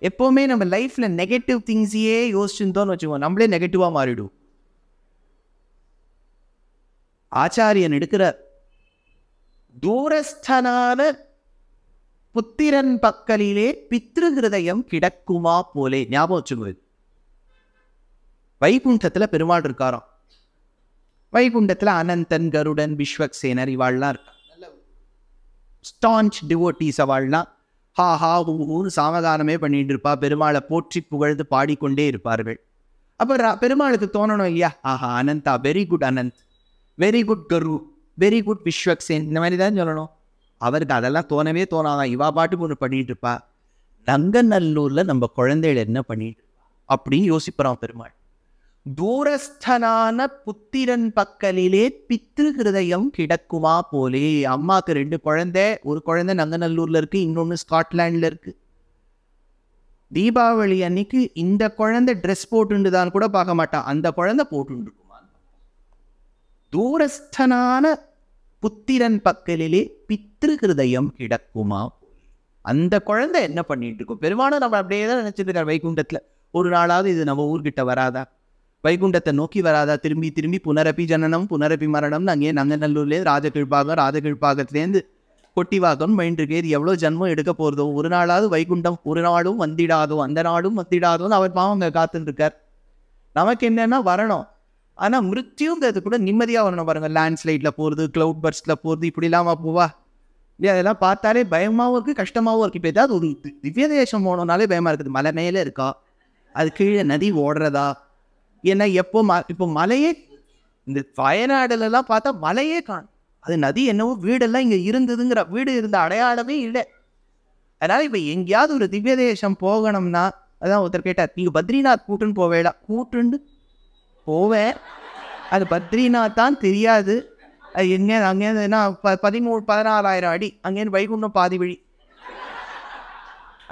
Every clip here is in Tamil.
எப்போவுமே நம்ம லைஃப்ல நெகட்டிவ் திங்ஸையே யோசிச்சுருந்தோம்னு வச்சுக்கோங்க, நம்மளே நெகட்டிவா மாறிடும். ஆச்சாரியன் எடுக்கிற தூரஸ்தனான புத்திரன் பக்கலிலே பித்ரு ஹிருதயம் கிடக்குமா போலே. ஞாபகம் வச்சுக்கோது. வைகுண்டத்துல பெருமாள் இருக்காராம். வைகுண்டத்துல அனந்தன், கருடன், விஸ்வக்சேனர் இவாள்லாம் இருக்கா. நல்ல ஸ்டான்ச் டிவோட்டீஸ். அவள்லாம் ஹா ஹா ஹூன்னு சாமதானமே பண்ணிட்டு இருப்பா. பெருமாளை போற்றி புகழ்ந்து பாடிக்கொண்டே இருப்பார்கள். அப்போ பெருமாளுக்கு தோணணும் இல்லையா, ஆஹா Anantha, very good Anant, very good Karu, very good Vishwaksen, இந்த மாதிரி தான் சொல்லணும். அவருக்கு அதெல்லாம் தோணவே தோணாதான். இவா பாட்டுக்கு ஒன்று பண்ணிட்டு இருப்பா. நங்கநல்லூர்ல நம்ம குழந்தைகள் என்ன பண்ணிட்டு இருப்பா அப்படின்னு யோசிப்பறான் பெருமாள். தூரஸ்தனான புத்திரன் பக்கலிலே பித்ரு ஹிருதயம் கிடக்குமா போலே. அம்மாக்கு 2 குழந்தை. ஒரு குழந்தை நங்கநல்லூர்ல இருக்கு, இன்னொன்னு ஸ்காட்லாண்ட்ல இருக்கு. தீபாவளி அன்னைக்கு இந்த குழந்தை ட்ரெஸ் போட்டுண்டுதான் கூட பார்க்க மாட்டான், அந்த குழந்தை போட்டுருக்குமா. தூரஸ்தனான புத்திரன் பக்கலிலே பித்ரு ஹிருதயம் கிடக்குமா. அந்த குழந்தை என்ன பண்ணிட்டு இருக்கும். பெருமானும் நம்ம அப்படியே தான் நினைச்சிட்டு இருக்காரு. வைகுண்டத்துல ஒரு நாளாவது இது நம்ம ஊர்கிட்ட வராதா, வைகுண்டத்தை நோக்கி வராதா, திரும்பி திரும்பி புனரப்பி ஜனனம் புனரப்பி மரணம்னு அங்கேயே நங்கநல்லூர்லேருந்து ராஜகிழ்பாகம், ராஜகிழ்பாகத்துலேருந்து கொட்டிவாக்கம் மைண்டிருக்கு. இது எவ்வளோ ஜன்மம் எடுக்க போகிறதோ, ஒரு நாளாவது வைகுண்டம் ஒரு நாளும் வந்திடாதோ, அந்த நாளும் வந்திடாதோன்னு அவர் பாவம் அங்கே காத்துன்னு இருக்கார். நமக்கு என்னன்னா வரணும், ஆனால் மிருத்யுங்கிறது கூட நிம்மதியாக வரணும். பாருங்க, லேண்ட்ஸ்லைடில் போகிறது, க்ளவுட் பர்ஸ்டில் போகிறது, இப்படி இல்லாமல் போவா இல்லையா. அதெல்லாம் பார்த்தாலே பயமாகவும் இருக்குது, கஷ்டமாகவும் இருக்குது. இப்போ ஏதாவது ஒரு திவ்ய தேசம் போனோம்னாலே பயமாக இருக்குது. மலை மேலே இருக்கா, அது கீழே நதி ஓடுறதா, ஏன்னா இப்போ மலையே இந்த வயநாடுலாம் பார்த்தா மலையே காணும். அது நதி என்னவோ வீடெல்லாம் இங்கே இருந்ததுங்கிற, வீடு இருந்த அடையாளமே இல்லை. அதனால் இப்போ எங்கேயாவது ஒரு திவ்ய தேசம் போகணும்னா, அதான் ஒருத்தர் கேட்டார், நீங்கள் பத்ரிநாத் கூட்டுன்னு போவேடா. கூட்டுன்னு போவேன், அது பத்ரிநாத் தான் தெரியாது. அது எங்கே அங்கேருந்து என்ன 13,000-14,000 அடி, அங்கேருந்து வைகுண்டம் பாதி வழி.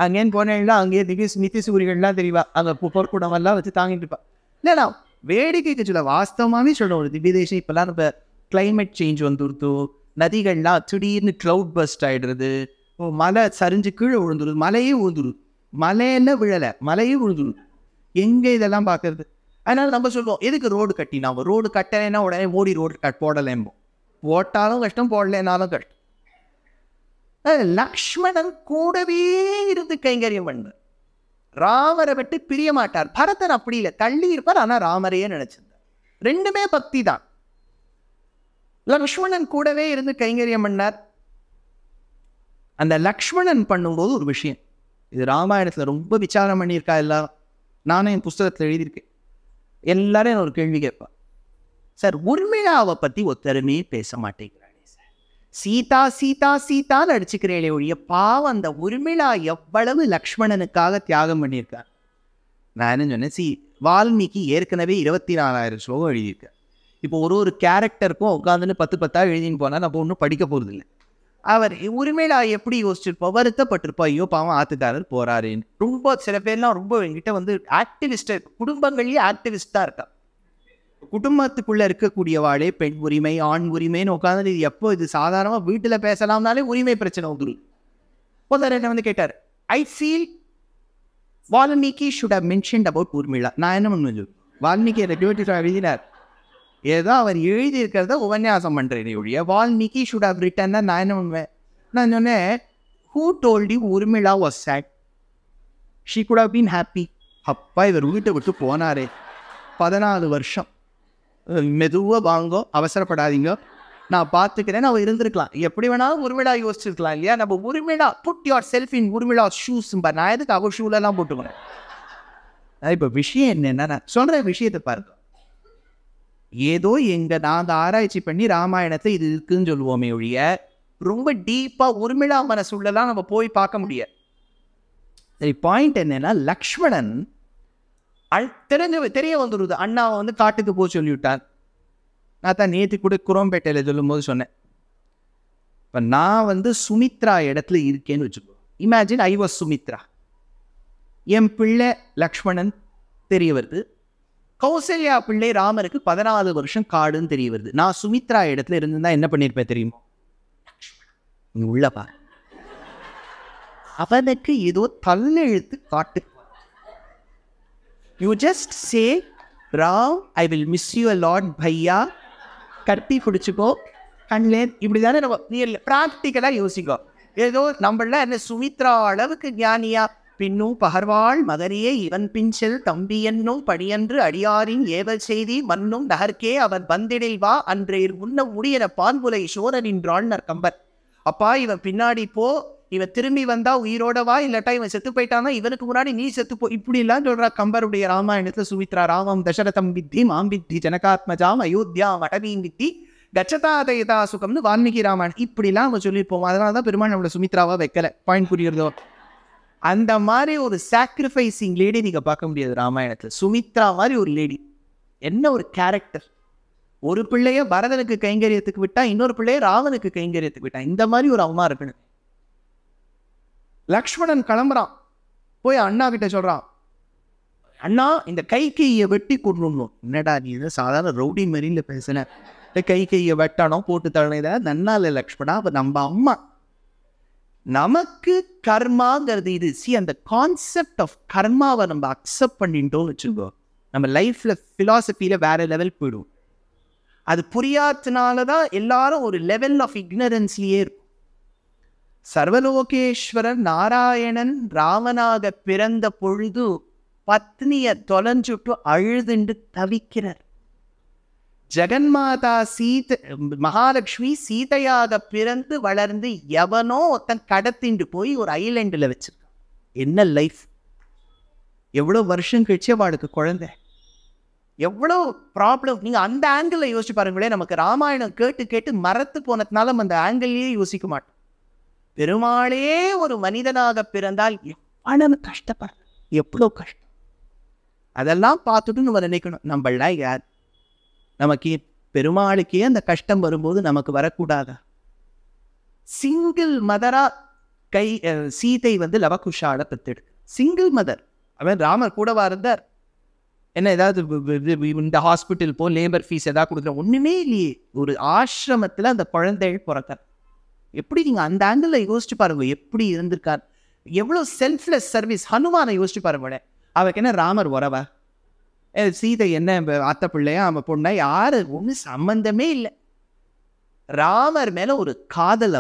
அங்கேன்னு போனேன்னா அங்கேயே நித்தி சூரியர்கள்லாம் தெரியவா, அங்கே பொற்குடமெல்லாம் வச்சு தாங்கிட்டு இருப்பா. இல்லைண்ணா வேடிக்கைக்கு சொல்ல, வாஸ்தவமாகவே சொல்லணும். ஒரு திவ்ய தேசம் இப்போல்லாம் நம்ம கிளைமேட் சேஞ்ச் வந்துருத்தோ, நதிகள்லாம் திடீர்னு க்ளவுட் பஸ்ட் ஆகிடுறது, மலை சரிஞ்சு கீழே விழுந்துருது, மலையே விழுந்துருது, மலையில விழலை மலையே விழுந்துருது. எங்கே இதெல்லாம் பார்க்கறது. அதனால் நம்ம சொல்லுவோம், எதுக்கு ரோடு கட்டி, நம்ம ரோடு கட்டலைன்னா உடனே மோடி ரோடு போடலேம்போம். போட்டாலும் கஷ்டம், போடலைன்னாலும் கஷ்டம். லக்ஷ்மணன் கூடவே இருந்து கைங்கரியம் பண்ண, ராமரை விட்டு பிரிய மாட்டார். பரதன் அப்படி இல்லை, தள்ளி இருப்பார், ஆனால் ராமரையே நினைச்சிருந்தார். ரெண்டுமே பக்தி தான். லக்ஷ்மணன் கூடவே இருந்து கைங்கரியம் பண்ணார். அந்த லக்ஷ்மணன் பண்ணும்போது ஒரு விஷயம், இது ராமாயணத்துல ரொம்ப விசாரம் பண்ணியிருக்கா எல்லாரும், நானும் என் புஸ்தகத்தில் எழுதியிருக்கேன். எல்லாரும் என்ன ஒரு கேள்வி கேட்பா, சார் உர்மிளாவை பற்றி ஒருத்தருமே பேச மாட்டேங்கிறானே சார், சீதா சீதா சீதான்னு அடிச்சுக்கிறேளே ஒழிய பாவம் அந்த உர்மிளா எவ்வளவு லக்ஷ்மணனுக்காக தியாகம் பண்ணியிருக்கார். நான் என்ன சொன்னேன், வால்மீகி ஏற்கனவே 24,000 ஸ்லோகம் எழுதியிருக்கார். இப்போ ஒரு கேரக்டருக்கும் உட்காந்துன்னு 10 எழுதின்னு போனால் நம்ம ஒன்றும் படிக்க போகிறது இல்லை. அவர் உரிமையிலா எப்படி யோசிச்சிருப்போம், வருத்தப்பட்டிருப்போம், ஐயோ பாவம் ஆத்துக்காரர் போறாருன்னு. ரொம்ப சில பேர்லாம் ரொம்ப என்கிட்ட வந்து ஆக்டிவிஸ்ட், குடும்பங்களையே ஆக்டிவிஸ்டாக இருக்கா. குடும்பத்துக்குள்ள இருக்கக்கூடியவாளே பெண் உரிமை ஆண் உரிமைன்னு உட்காந்து, இது எப்போ இது சாதாரணமாக வீட்டில் பேசலாம்னாலே உரிமை பிரச்சனை வந்துடும். ஒருத்தர் என்ன வந்து கேட்டார், I feel Valmiki should have mentioned about Urmila. நான் என்ன பண்ணுவேன், வால்மீகி எழுதினார், ஏதோ அவர் எழுதியிருக்கிறத உபன்யாசம் பண்ணுறேன் ஒழிய வால்மீகி ஷுட் ஹவ் ரிட்டன் தான் நான் என்ன பண்ணுவேன். நான் சொன்னேன், who told you Urmila was sad, she could have been happy. அப்பா இவர் வீட்டை விட்டு போனாரே 14 வருஷம், மெதுவாக வாங்கோ, அவசரப்படாதீங்க, நான் பார்த்துக்கிறேன், அவள் இருந்திருக்கலாம். எப்படி வேணாலும் உர்மிளா யோசிச்சிருக்கலாம் இல்லையா. நம்ம Urmila put yourself in Urmila shoes, நான் எதுக்கு அவள் ஷூலெல்லாம் போட்டுக்கணும். இப்போ விஷயம் என்னென்னா, நான் சொல்கிற விஷயத்தை பாருங்க, ஏதோ நாங்கள் ஆராய்ச்சி பண்ணி ராமாயணத்தை இது இருக்குன்னு சொல்லுவோமே ஒழிய ரொம்ப டீப்பாக உர்மிளா மனசுள்ளலாம் நம்ம போய் பார்க்க முடியாது. சரி, பாயிண்ட் என்னன்னா, லக்ஷ்மணன் தெரிய வந்துடுது, அண்ணாவை வந்து காட்டுக்கு போய் சொல்லிவிட்டார். நான் தான் நேற்று கூட குரோம்பேட்டையில் சொல்லும் போது சொன்னேன், இப்போ நான் வந்து சுமித்ரா இடத்துல இருக்கேன்னு வச்சுக்கோ. இமேஜின் ஐ வாஸ் சுமித்ரா, என் பிள்ளை லக்ஷ்மணன் தெரிய வருது, கௌசல்யா பிள்ளை ராமருக்கு 14 வருஷம் காடுன்னு தெரிய வருது. நான் சுமித்ரா இடத்துல இருந்திருந்தா என்ன பண்ணியிருப்பேன் தெரியுமோ, நீ உள்ளப்பா அவனுக்கு ஏதோ தள்ளெழுத்து காட்டு. You just say Ram I will miss you a lot பையா, கட்டி பிடிச்சிக்கோ கண்லே. இப்படி தானே நம்ம ப்ராக்டிக்கலாக யோசிக்கோ. ஏதோ நம்மள என்ன சுமித்ரா அளவுக்கு ஞானியா? பின்னும் பகர்வாள் மகனியே இவன் பிஞ்சல் தம்பி என்னும் படியன்று அடியாரின் ஏவல் செய்தி மண்ணும் நகர்க்கே அவன் வந்திடில் வா அன்றேர் முன்ன முடியன பான்புலை சோழனின்றாள்னர் கம்பர். அப்பா இவன் பின்னாடி போ, இவன் திரும்பி வந்தா உயிரோட வா, இல்லாட்டா இவன் செத்து போயிட்டான்னா இவனுக்கு முன்னாடி நீ செத்து போ. இப்படிலாம் சொல்றா கம்பருடைய ராமாயணத்துல சுமித்ரா. ராமம் தசரதம் வித்தி மாம் வித்தி ஜனகாத்மஜாம் அயோத்தியாம் அடவீம் வித்தி கச்சதாதயதா சுகம்னு வால்மீகி ராமாயணம் இப்படிலாம் அவங்க சொல்லியிருப்போம். அதனால தான் பெருமாள் நம்மளோட சுமித்ராவா வைக்கல. பாயிண்ட் புரியுறதோ? அந்த மாதிரி ஒரு சாக்ரிஃபைசிங் லேடி நீங்க பார்க்க முடியாது ராமாயணத்துல. சுமித்ரா மாதிரி ஒரு லேடி, என்ன ஒரு கேரக்டர்! ஒரு பிள்ளைய பரதனுக்கு கைங்கரியத்துக்கு விட்டா, இன்னொரு பிள்ளைய ராவனுக்கு கைங்கரியத்துக்கு விட்டா. இந்த மாதிரி ஒரு அம்மா இருக்கணும். லக்ஷ்மணன் கிளம்புறான், போய் அண்ணா கிட்ட சொல்றான், அண்ணா இந்த கைகையை வெட்டி கொண்டுணும். என்னடா நீ இது சாதாரண ரவுடி மாதிரில பேசுன, இந்த கைகையை வெட்டணும் போட்டு தள்ளனை நன்னா இல்லை லக்ஷ்மணா. அப்ப நம்ம அம்மா நமக்கு கர்மாங்கிறது இது. சி அந்த கான்செப்ட் ஆஃப் கர்மாவை நம்ம அக்செப்ட் பண்ணிட்டோம்னு வச்சுக்கோ, நம்ம லைஃப்ல பிலாசபியில வேற லெவல் போயிடும். அது புரியாதனாலதான் எல்லாரும் ஒரு லெவல் ஆஃப் இக்னரன்ஸ்லயே இருக்கும். சர்வலோகேஸ்வரன் நாராயணன் ராமனாக பிறந்த பொழுது பத்னிய தொலைஞ்சுட்டு அழுதுண்டு தவிக்கிறார். ஜெகன்மாதா மகாலட்சுமி சீதையாக பிறந்து வளர்ந்து எவனோ ஒருத்தன் கடத்திண்டு போய் ஒரு ஐலண்டில் வச்சிருக்கான். என்ன லைஃப்! எவ்வளோ வருஷம் கழிச்சு அவளுக்கு குழந்தை, எவ்வளோ ப்ராப்ளம்! நீங்க அந்த ஆங்கிள் யோசிச்சு பாருங்களேன். நமக்கு ராமாயணம் கேட்டு கேட்டு மறத்து போனதுனால நம்ம அந்த ஆங்கிள்லயே யோசிக்க மாட்டோம். பெருமாளே ஒரு மனிதனாக பிறந்தால் எவ்வளவு கஷ்டப்பட, எவ்வளோ கஷ்டம்! அதெல்லாம் பார்த்துட்டு நம்ம நினைக்கணும், நம்மளாம் யார்? நமக்கு பெருமாளுக்கே அந்த கஷ்டம் வரும்போது நமக்கு வரக்கூடாதா? சிங்கிள் மதரா சீதை லவகுஷால பெத்தெடு, சிங்கிள் மதர். அவன் ராமர் கூடவா இருந்தார்? என்ன ஏதாவது இந்த ஹாஸ்பிட்டல் போ, லேபர் ஃபீஸ் ஏதாவது கொடுக்குற? ஒண்ணுமே இல்லையே. ஒரு ஆசிரமத்துல அந்த குழந்தை பிறக்கார். எப்படி நீங்க அந்த ஆங்கிள் யோசிச்சு பாருங்க, எப்படி இருந்திருக்கார், எவ்வளவு செல்ஃப்லெஸ் சர்வீஸ். ஹனுமானை யோசிச்சு பாருங்களேன், அவருக்கு என்ன ராமர் உறவா? சீதை என்ன அத்தை பிள்ளையா அவன் பொண்ணா? யாரு? ஒண்ணு சம்பந்தமே இல்லை. ராமர் மேல ஒரு காதல்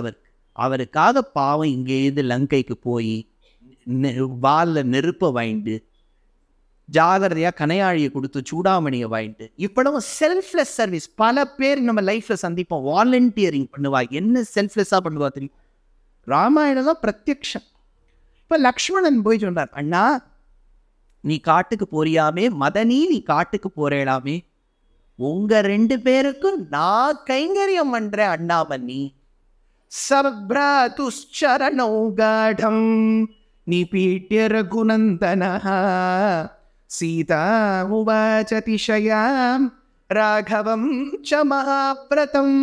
அவருக்காக பாவம் இங்கேருந்து லங்கைக்கு போய் வால்ல நெருப்ப வாங்கிட்டு, ஜாகிரதையா கனையாழியை கொடுத்து சூடாமணியை வாங்கிட்டு, இவ்வளவு செல்ஃப்லெஸ் சர்வீஸ். பல பேர் நம்ம லைஃப்ல சந்திப்போம், வாலண்டியரிங் பண்ணுவா. என்ன செல்ஃப்லெஸ்ஸா பண்ணுவா தெரியும்? ராமாயணம் தான் பிரத்யக்ஷம். இப்ப லக்ஷ்மணன் போய் சொன்னார், அண்ணா நீ காட்டுக்கு போறியாமே, மதனி நீ காட்டுக்கு போறேடாமே, உங்க ரெண்டு பேருக்கும் நான் கைங்கரியம் பண்றேன் அண்ணாமணி. சப்ராதுஷ்சரணௌகாடம் நிபீட்ய ரகுநந்தனஹ சீதா உவாச திஷயாம் ராகவம் ச மகாப்ரதம்.